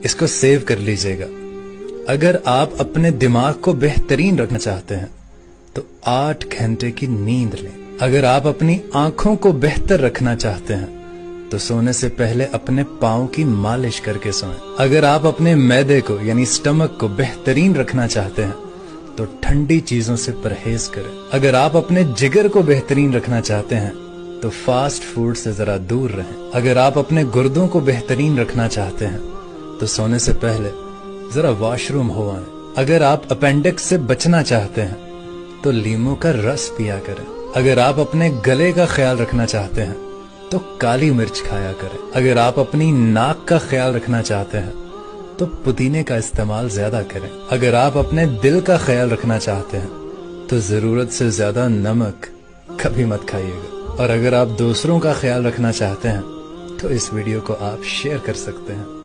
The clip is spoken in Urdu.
اس کو سیو کر لیجئے گا۔ اگر آپ اپنے دماغ کو بہترین رکھنا چاہتے ہیں تو 8 گھنٹے کی نیند لیں۔ اگر آپ اپنی آنکھوں کو بہتر رکھنا چاہتے ہیں تو سونے سے پہلے اپنے پاؤں کی مالش کر کے سوئیں۔ اگر آپ اپنے معدے کو یعنی سٹمک کو بہترین رکھنا چاہتے ہیں تو ٹھنڈی چیزوں سے پرہیز کریں۔ اگر آپ اپنے جگر کو بہترین رکھنا چاہتے ہیں تو فاسٹ فوڈ سے ذرا دور رہیں۔ اگر آپ اپنے گردوں کو بہترین رکھنا چاہتے ہیں تو سونے سے پہلے ذرا واش روم ہو آئیں۔ اگر آپ اپینڈکس سے بچنا چاہتے ہیں تو لیموں کا رس پیا کریں۔ اگر آپ اپنے گلے کا خیال رکھنا چاہتے ہیں تو کالی مرچ کھایا کریں۔ اگر آپ اپنی ناک کا خیال رکھنا چاہتے ہیں تو پودینے کا استعمال زیادہ کریں۔ اگر آپ اپنے دل کا خیال رکھنا چاہتے ہیں تو ضرورت سے زیادہ نمک کبھی مت کھائیے گا۔ اور اگر آپ دوسروں کا خیال رکھنا چاہتے ہیں تو اس ویڈیو کو آپ شیئر کر سکتے ہیں۔